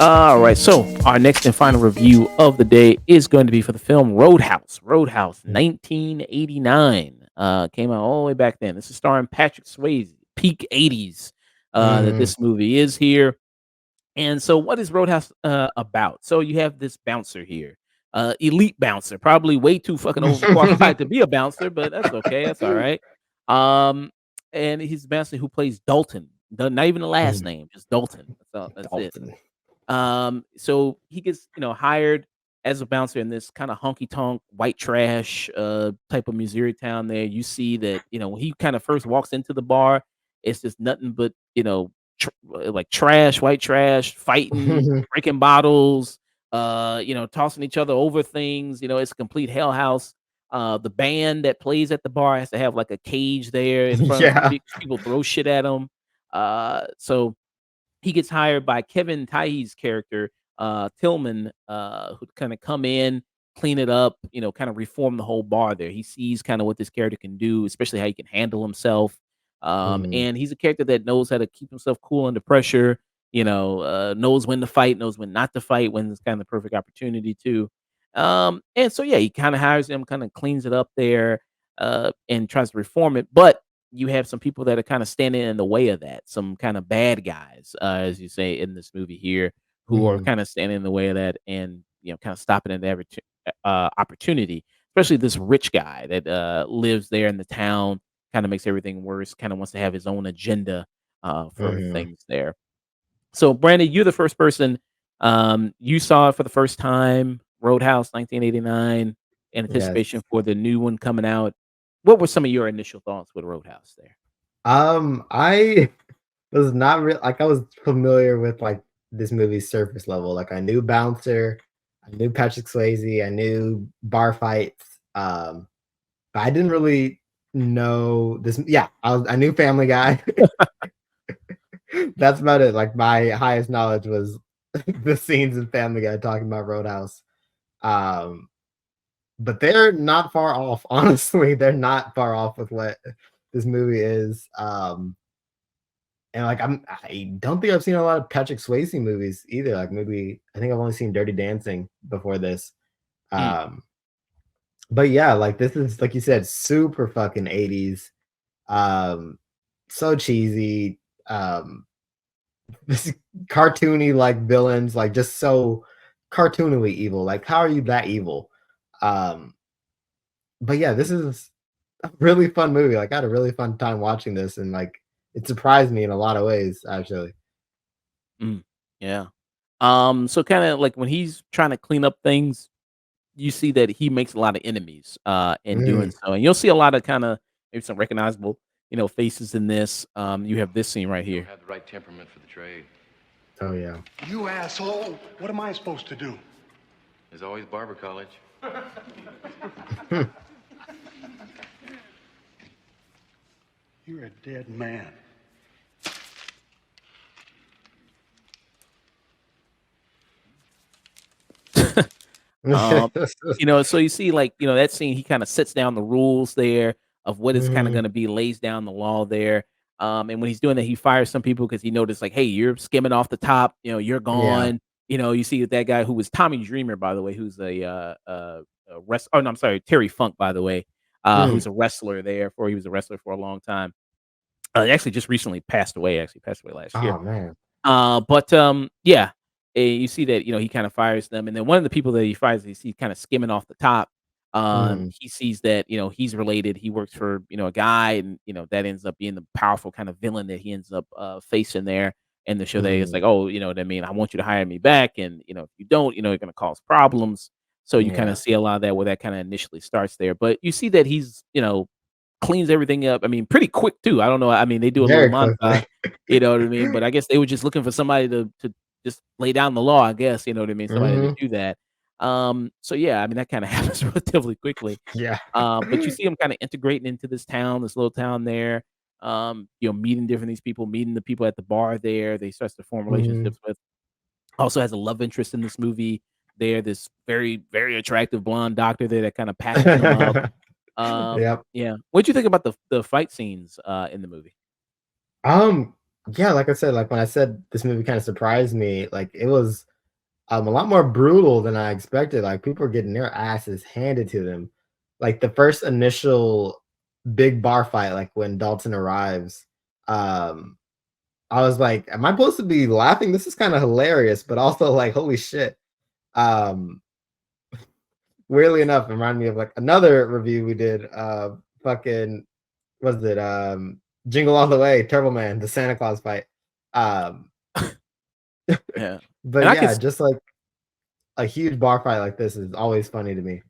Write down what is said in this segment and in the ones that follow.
All right, so our next and final review of the day is going to be for the film Roadhouse. Roadhouse, 1989, came out all the way back then. This is starring Patrick Swayze, peak 80s. That Mhm. this movie is here. And so, what is Roadhouse about? So, you have this bouncer here, elite bouncer, probably way too fucking overqualified to be a bouncer, but that's okay. That's all right. Um, and he's the bouncer who plays Dalton. Not even the last Mhm. name, just Dalton. That's all. That's it. Dalton. So he gets, hired as a bouncer in this kind of honky tonk white trash type of Missouri town there. You see that, when he kind of first walks into the bar, it's just nothing but, like trash, white trash, fighting, breaking bottles, tossing each other over things. It's a complete hell house. The band that plays at the bar has to have like a cage there in front of Yeah. people throw shit at them. So he gets hired by Kevin Tai's character, Tillman, who kind of come in, clean it up, kind of reform the whole bar there. He sees kind of what this character can do, especially how he can handle himself. Mhm. And he's a character that knows how to keep himself cool under pressure, knows when to fight, knows when not to fight, when it's kind of the perfect opportunity to. And so, yeah, he kind of hires him, kind of cleans it up there, and tries to reform it. But you have some people that are kind of standing in the way of that, some kind of bad guys, as you say in this movie here, who are Mhm. kind of standing in the way of that and kind of stopping at every opportunity. Especially this rich guy that lives there in the town, kind of makes everything worse. Kind of wants to have his own agenda for Mhm. things there. So, Brandon, you're the first person. You saw it for the first time, Roadhouse, 1989, in Yes. anticipation for the new one coming out. What were some of your initial thoughts with Roadhouse there? I was not real like, I was familiar with, like, this movie's surface level, like, I knew Bouncer, I knew Patrick Swayze, I knew bar fights, but I didn't really know this yeah, I knew Family Guy. That's about it, like, my highest knowledge was the scenes in Family Guy talking about Roadhouse, um, but they're not far off, honestly, they're not far off with what this movie is, and, like, I don't think I've seen a lot of Patrick Swayze movies either, like, maybe I think I've only seen Dirty Dancing before this, Mm. um, but yeah, like, this is, like you said, super fucking 80s, um, so cheesy, um, this cartoony, like, villains, like, just so cartoonily evil, like, how are you that evil? Um, but yeah, this is a really fun movie, like, I had a really fun time watching this and, like, it surprised me in a lot of ways, actually. Mm, yeah. So kinda like when he's trying to clean up things, you see that he makes a lot of enemies, in doing Mm. so, and you'll see a lot of kinda maybe some recognizable, faces in this. You have this scene right You don't here. have the right temperament for the trade. Oh, yeah. You asshole! What am I supposed to do? There's always barber college. You're a dead man. Um, so you see, like, that scene, he kinda sets down the rules there of what is kinda Mhm. gonna be, lays down the law there. And when he's doing that, he fires some people because he noticed, like, "Hey, you're skimming off the top, you're Yeah. gone." You see that guy who was Tommy Dreamer, by the way, who's oh, no, I'm sorry, Terry Funk, by the way, Mm. who's a wrestler there for he was a wrestler for a long time. Actually just recently passed away last year. Oh, man. But yeah, you see that, he kinda fires them, and then one of the people that he fires, you see kinda skimming off the top. Mhm. He sees that, he's related, he works for, a guy, and, that ends up being the powerful kind of villain that he ends up, facing there in the show that it's Mhm. like, "Oh, you know what I mean? I want you to hire me back, and, if you don't, you're gonna cause problems." So you kinda Yeah. see a lot of that where that kinda initially starts there, but you see that he's, cleans everything up, I mean, pretty quick too. I don't know, I mean, they do a little Very montage, quickly. you know what I mean? But I guess they were just looking for somebody to just lay down the law, I guess, you know what I mean? Somebody to Mhm. do that. So yeah, I mean, that kinda happens relatively quickly. Yeah. But you see him kinda integrating into this town, this little town there, meeting different these people, meeting the people at the bar there, they starts to form Mhm. relationships with. Also has a love interest in this movie there, this very, very attractive blonde doctor there that kind of patches him up. Yep. Yeah. What'd you think about the fight scenes in the movie? Um, yeah, like I said, like when I said this movie kind of surprised me, like it was a lot more brutal than I expected. Like people were getting their asses handed to them. Like the first initial big bar fight, like when Dalton arrives, um, I was like, am I supposed to be laughing? This is kind of hilarious, but also like, holy shit. Um, Weirdly enough, it reminded me of like another review we did. Fucking was it Jingle All the Way, Turbo Man, the Santa Claus fight. Um, Yeah. but And I could yeah, just like a huge bar fight like this is always funny to me.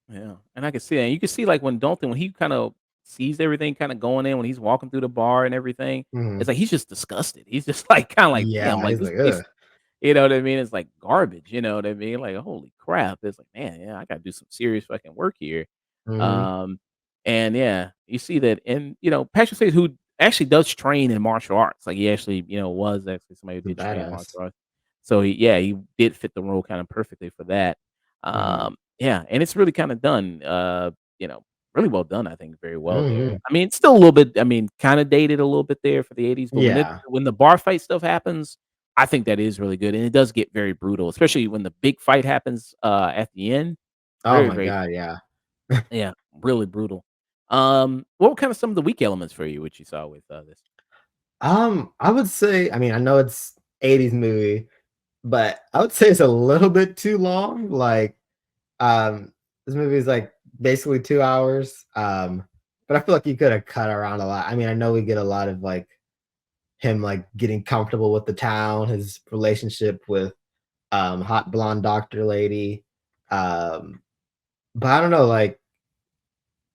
Yeah, and I can see that. You can see like when Dalton, when he kind of sees everything kind of going in, when he's walking through the bar and everything, Mhm. it's like he's just disgusted. He's just like kind of like, damn, Yeah, like he's this like, place, ugh. you know what I mean? It's like garbage, you know what I mean? Like, holy crap. It's like, man, yeah, I gotta do some serious fucking work here. Mhm. Um, and yeah, you see that, and Patrick Swayze, who actually does train in martial arts, like he actually, was actually somebody who He's did train in badass. martial arts. So he did fit the role kind of perfectly for that. Mhm. Yeah, and it's really kind of done, you know, really well done, I think, very well there. Mhm. I mean, it's still a little bit, I mean, kind of dated a little bit there for the 80s, but Yeah. when the bar fight stuff happens, I think that is really good, and it does get very brutal, especially when the big fight happens, at the end. Oh Very, my very, god, yeah. yeah, really brutal. What were kind of some of the weak elements for you, which you saw with, this? I would say, I mean, I know it's 80s movie, but I would say it's a little bit too long. Like, this movie is like basically 2 hours. But I feel like you could have cut around a lot. I mean, I know we get a lot of like him like getting comfortable with the town, his relationship with hot blonde doctor lady. Um, but I don't know, like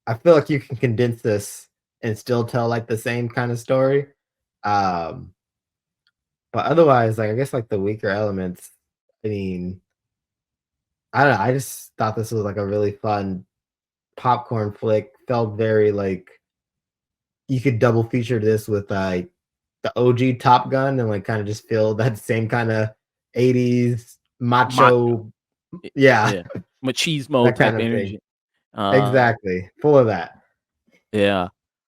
I feel like you can condense this and still tell like the same kind of story. Um, but otherwise, like I guess like the weaker elements, I mean, I don't know. I just thought this was like a really fun popcorn flick. Felt very like you could double feature this with like the OG Top Gun and like kind of just feel that same kind of 80s Macho. macho, Y yeah, yeah. Machismo that type kind of thing. energy. Um, Exactly. Full of that. yeah.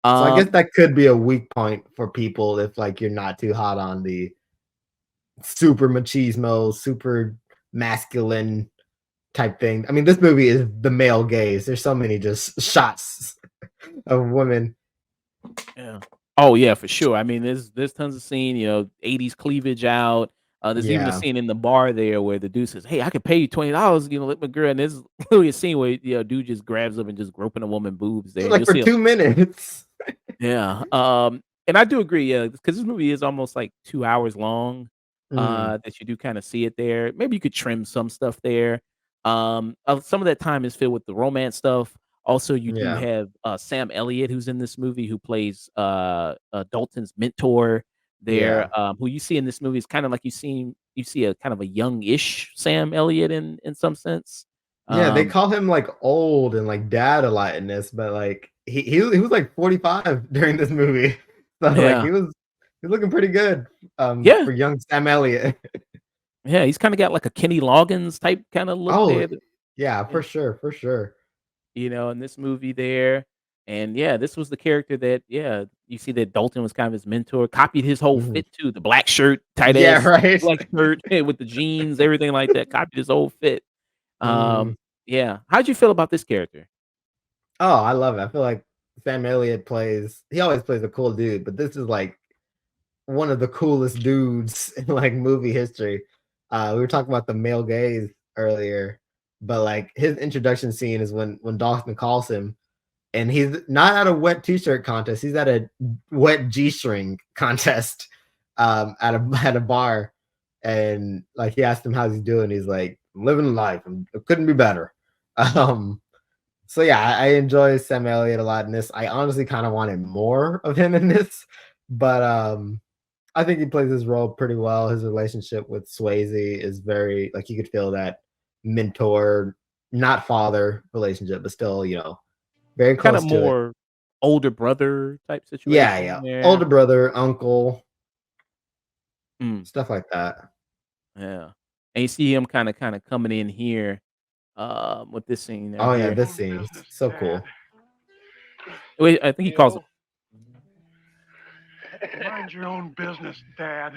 So I guess Um, that could be a weak point for people if like you're not too hot on the super machismo, super masculine type thing. I mean, this movie is the male gaze. There's so many just shots of women. yeah. Oh, yeah, for sure. I mean, there's tons of scene, 80s cleavage out. There's even a Yeah. scene in the bar there where the dude says, "Hey, I could pay you $20, let my girl." And there's literally a scene where, dude just grabs up and just groping a woman boobs there, and Like you'll for see a 2 minutes. yeah, and I do agree, yeah, because this movie is almost, like, 2 hours long, Mm, that you do kinda see it there. Maybe you could trim some stuff there. Some of that time is filled with the romance stuff. Also, you do yeah. have, Sam Elliott, who's in this movie, who plays, Dalton's mentor there, Yeah. who you see in this movie is kinda like you see a kind of a young-ish Sam Elliott in some sense. Yeah, they Um, call him like old and like dad a lot in this, but like he was like 45 during this movie. So like yeah. he was looking pretty good Yeah. for young Sam Elliott. Yeah, he's kinda got like a Kenny Loggins type kinda look Oh, there. yeah, for Yeah, sure, for sure. in this movie there. And yeah, this was the character that, yeah, you see that Dalton was kind of his mentor, copied his whole Mhm. fit too, the black shirt, tight Yeah, ass right. black shirt with the jeans, everything like that, copied his whole fit. Mhm. Yeah. How'd you feel about this character? Oh, I love it. I feel like Sam Elliott he always plays a cool dude, but this is like one of the coolest dudes in like movie history. We were talking about the male gaze earlier, but like his introduction scene is when Dawson calls him, and he's not at a wet t-shirt contest. He's at a wet g-string contest at a at a bar, and like he asked him how's he doing. He's like, "I'm living life. It couldn't be better." Um, so yeah, I enjoy Sam Elliott a lot in this. I honestly kind of wanted more of him in this, but I think he plays his role pretty well. His relationship with Swayze is very like you could feel that mentor, not father relationship, but still, very Kinda close to it. more older brother type Yeah, situation yeah. there. Older brother, uncle, Mm, stuff like that. yeah. And you see him kind of coming in here with this scene right Oh yeah, here. this Own scene business, so Dad. cool. Wait, I think he calls it. Mind your own business, Dad.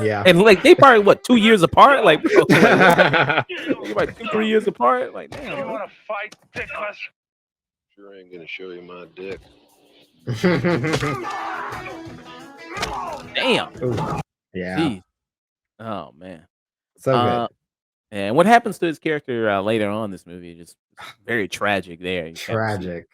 Yeah. And like they probably what 2 years apart? Like bro, like what? Like about 2 3 years apart? Like You damn, bro. want to fight, dickless? Sure ain't gonna show you my dick. Damn. Ooh, yeah, Jeez. Oh man. so good. And what happens to his character later on in this movie? Just very tragic. There, you kind of see. Tragic.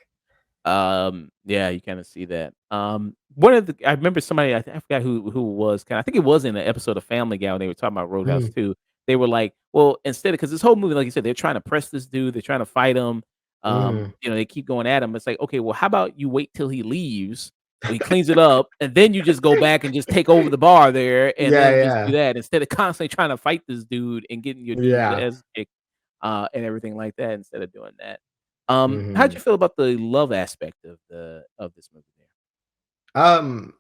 Yeah, you kind of see that. One of the I remember somebody I forgot who it was. I think it was in the episode of Family Guy when they were talking about Roadhouse Mhm, too. They were like, well, instead because this whole movie, like you said, they're trying to press this dude. They're trying to fight him. mhm. They keep going at him. It's like, okay, well, how about you wait till he leaves when he cleans it up, and then you just go back and just take over the bar there, and Yeah, then just do yeah, that instead of constantly trying to fight this dude and getting your dude's yeah. ass kicked, and everything like that instead of doing that. How'd Mhm. you feel about the love aspect of this movie there? Um,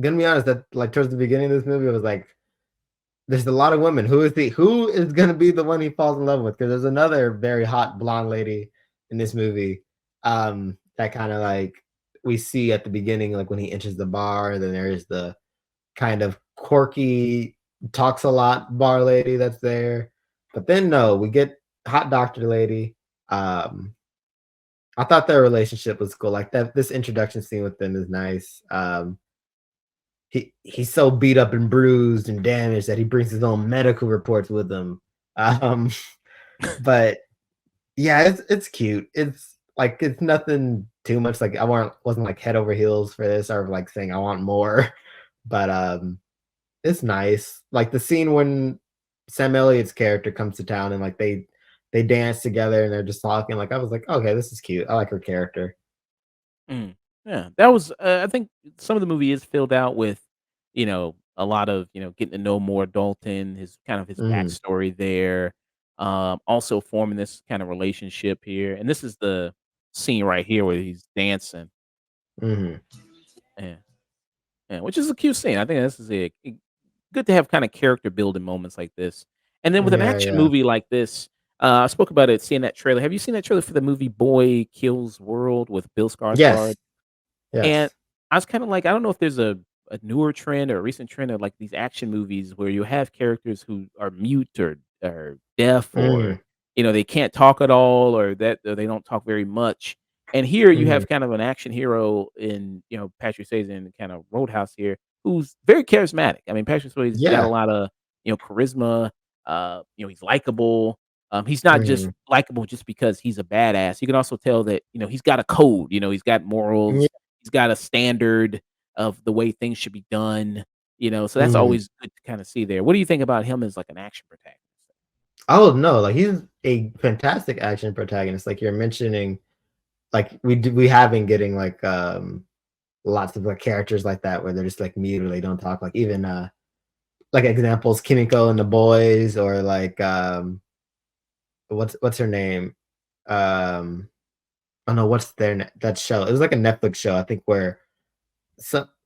gonna be honest, that like towards the beginning of this movie, I was like, there's a lot of women. Who is gonna be the one he falls in love with? Because there's another very hot blonde lady in this movie. That kind of like we see at the beginning, like when he enters the bar, and then there's the kind of quirky, talks a lot bar lady that's there. But then no, we get hot doctor lady. Um, I thought their relationship was cool. Like that, this introduction scene with them is nice. He's so beat up and bruised and damaged that he brings his own medical reports with him. Um, but yeah, it's cute. It's like it's nothing too much. Like wasn't like head over heels for this or like saying I want more. But it's nice. Like the scene when Sam Elliott's character comes to town and like they dance together and they're just talking. Like I was like, okay, this is cute. I like her character. Mm. Yeah, that was. I think some of the movie is filled out with, a lot of getting to know more Dalton, his Mhm, backstory there. Also forming this kind of relationship here, and this is the scene right here where he's dancing. mhm. Yeah, yeah, which is a cute scene. I think this is good to have kind of character building moments like this. And then with an Yeah, action yeah. movie like this, I spoke about it, seeing that trailer. Have you seen that trailer for the movie Boy Kills World with Bill Skarsgård? Yes, And yes. I was kinda like, I don't know if there's a newer trend or a recent trend of, like, these action movies where you have characters who are mute or deaf or, Mm, they can't talk at all or they don't talk very much. And here you mhm. have kind of an action hero in, Patrick Swayze in kind of Roadhouse here, who's very charismatic. I mean, Patrick Swayze's got a Yeah. lot of, charisma, he's likable. He's not just Mhm. likable just because he's a badass. You can also tell that, he's got a code, he's got Yeah. morals, he's got a standard of the way things should be done, so that's Mhm. always good to kinda see there. What do you think about him as, like, an action protagonist? Oh, no, like, he's a fantastic action protagonist, like you're mentioning, like, we have been getting, like, lots of, like, characters like that where they're just, like, mute or they don't talk, like, even, like, examples, Kimiko and the Boys or, like, what's her name? Um, oh, no, what's their na that show? It was, like, a Netflix show, I think, where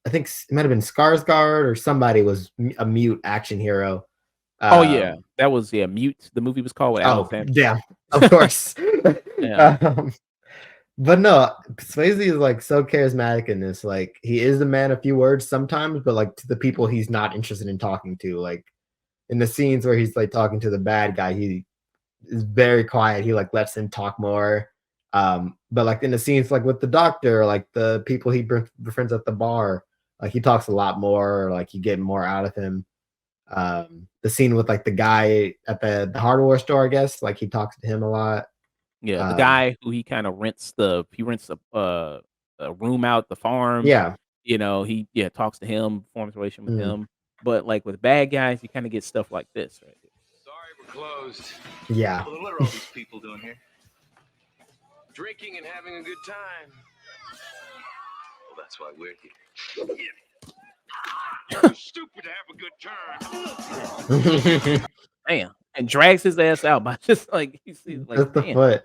I think it might have been Skarsgård or somebody was a mute action hero. Oh, yeah. Um That was yeah, Mute, the movie was called with Adam Oh, Sandler. yeah, of course. Yeah. Um, but no, Swayze is, like, so charismatic in this, like, he is a man of few words sometimes, but, like, to the people he's not interested in talking to, like, in the scenes where he's, like, talking to the bad guy, he is very quiet, he, like, lets him talk more, but, like, in the scenes, like, with the doctor, like, the people he befriends at the bar, like, he talks a lot more, like, you get more out of him. The scene with, like, the guy at the hardware store, I guess, like, he talks to him a lot. Yeah, the Um, guy who he rents a room out at the farm, yeah, he yeah, talks to him, forms a relation with mhm, him, but, like, with bad guys, you kinda get stuff like this right here. Sorry, we're closed. yeah. Well, what are all these people doing here? Drinking and having a good time. Well, that's why we're here. Too stupid to have a good time. Damn, and drags his ass out by just, like, you see, like, Just the damn. foot.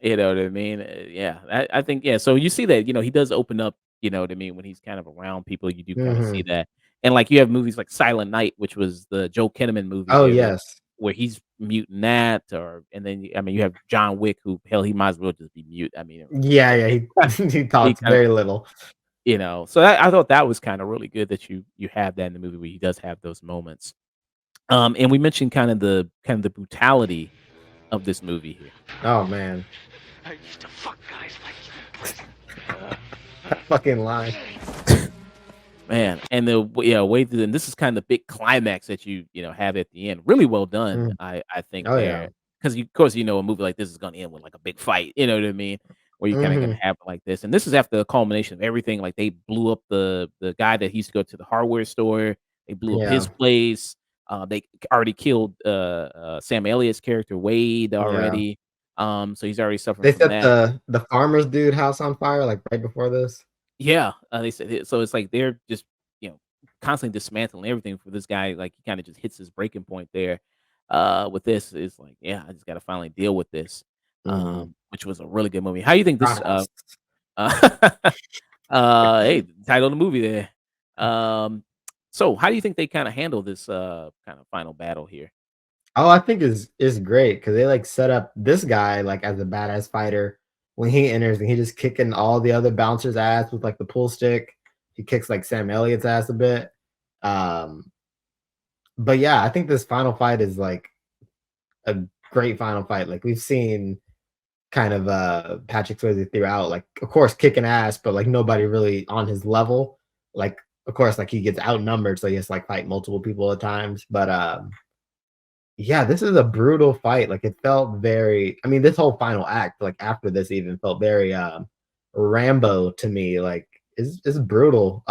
You know what I mean? Yeah, I think yeah, so you see that, he does open up, you know what I mean, when he's kind of around people, you do kinda see Mhm. that, and, like, you have movies like Silent Night, which was the Joe Kinnaman movie Oh, there that yes. where he's muting that, and then I mean you have John Wick, who hell he might as well just be mute. I mean, Yeah, he he he talks kind of very little. so I thought that was kind of really good that you have that in the movie where he does have those moments. And we mentioned kind of the brutality of this movie here. Oh man, I used to fuck guys like that fucking line. Man, and the way and this is kind of the big climax that you have at the end. Really well done, Mm. I think Oh yeah. there, because of course a movie like this is gonna end with like a big fight. You know what I mean? Where you're kind of gonna Hmm. have it like this, and this is after the culmination of everything. Like they blew up the guy that he used to go to the hardware store. They blew up his Yeah, place. They already killed Sam Elliott's character Wade yeah. already. So he's already suffering They from set that. the farmer's dude house on fire like right before this. Yeah, they said so. It's like they're just constantly dismantling everything for this guy. Like he kind of just hits his breaking point there. With this, it's like, yeah, I just got to finally deal with this. Hmm. Which was a really good movie. How you think this? Roundhouse. Uh, hey, title of the movie there. Um, so how do you think they kind of handle this kind of final battle here? Oh, I think is great because they like set up this guy like as a badass fighter when he enters and he just kicking all the other bouncers' ass with like the pull stick. He kicks like Sam Elliott's ass a bit. Um, but yeah, I think this final fight is like a great final fight. Like we've seen kind of Patrick Swayze throughout, like of course kicking ass, but like nobody really on his level. Like of course, like he gets outnumbered, so he has to like fight multiple people at times. But yeah, this is a brutal fight. Like it felt very. I mean, this whole final act, like after this, even felt very Rambo to me. Like it's brutal.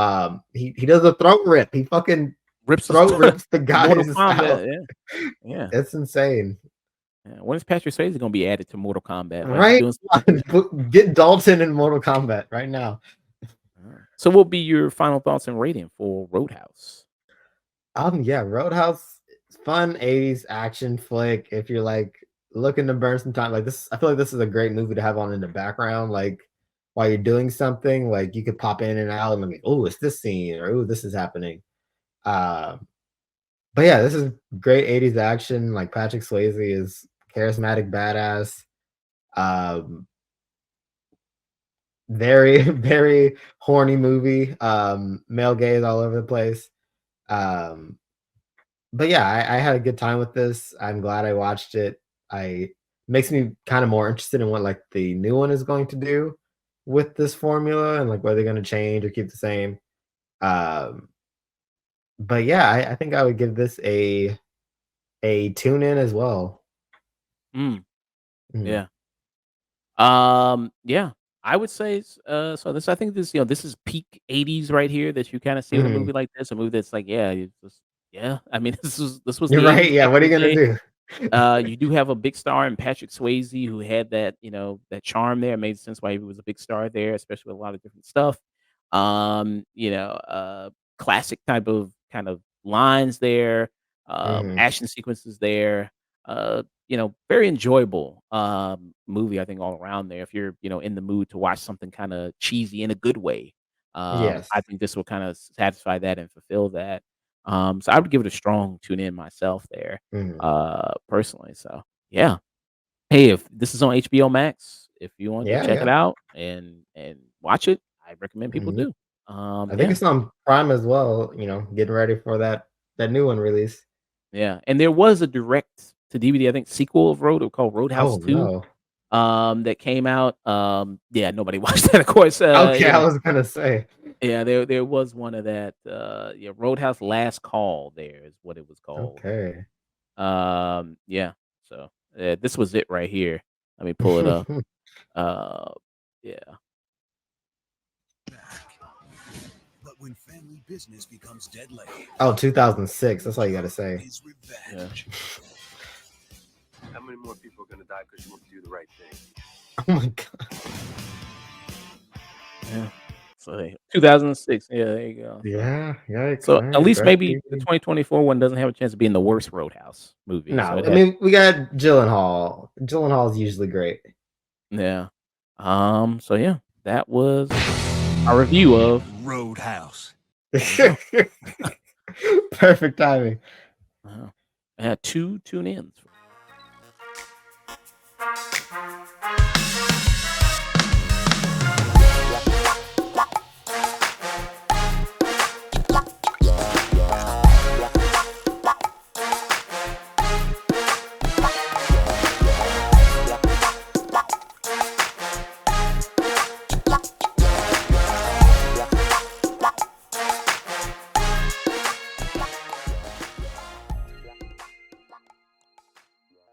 He does a throat rip. He fucking Rips the throat rips the Mortal guy's out. Kombat. Yeah, yeah. It's insane. Yeah. When is Patrick Swayze gonna be added to Mortal Kombat? Might be Right? doing something. Get Dalton in Mortal Kombat right now. So, what will be your final thoughts and rating for Roadhouse? Yeah, Roadhouse, fun 80s action flick. If you're like looking to burn some time, like this, I feel like this is a great movie to have on in the background, like while you're doing something, like you could pop in and out and like, oh, it's this scene, or oh, this is happening. Uh, but yeah, this is great 80s action. Like Patrick Swayze is charismatic badass. Um, very, very horny movie. Male gaze all over the place. Um, but yeah, I had a good time with this. I'm glad I watched it. I makes me kind of more interested in what like the new one is going to do with this formula and like whether they're going to change or keep the same. Um, but yeah, I think I would give this a tune in as well. Mm, Mhm. yeah. Yeah. I would say so this I think this is peak 80s right here that you kind of see with a Mhm. movie like this, a movie that's like, yeah, it's just, yeah. I mean, this was You're the right. 80s Yeah, back what in are you the gonna day. do? You do have a big star in Patrick Swayze who had that charm there. It made sense why he was a big star there, especially with a lot of different stuff. Classic type of kind of lines there, Mhm. action sequences there. Very enjoyable movie, I think, all around there. If you're in the mood to watch something kind of cheesy in a good way, Yes. I think this will kind of satisfy that and fulfill that. So I would give it a strong tune in myself there, Mhm. personally. So yeah. Hey, if this is on HBO Max, if you want to Yeah, check it yeah. out and watch it, I recommend people Mhm. do. I think Yeah, it's on Prime as well, getting ready for that new one release. yeah. And there was a direct to DVD, I think, sequel of called Roadhouse Oh, 2, no. that came out. Yeah, nobody watched that, of course. Okay, I was gonna say. Yeah, there was one of that. Yeah, Roadhouse Last Call. There is what it was called. Okay. Yeah. So this was it right here. Let me pull it up. Uh, yeah. But when family business becomes deadly, Oh, 2006, that's all you gotta say. is Yeah. revenge. How many more people are gonna die because you want to do the right thing? Oh my god. Yeah. So hey, 2006. Yeah, there you go. Yeah, yikes, So at alright, least rest maybe the easy. 2024 one doesn't have a chance of being the worst Roadhouse movie. So No, it I had, mean, we got Gyllenhaal. Gyllenhaal's usually great. yeah. So yeah, that was our review of. Roadhouse. There you go. Perfect timing. Wow. I had 2 tune-ins.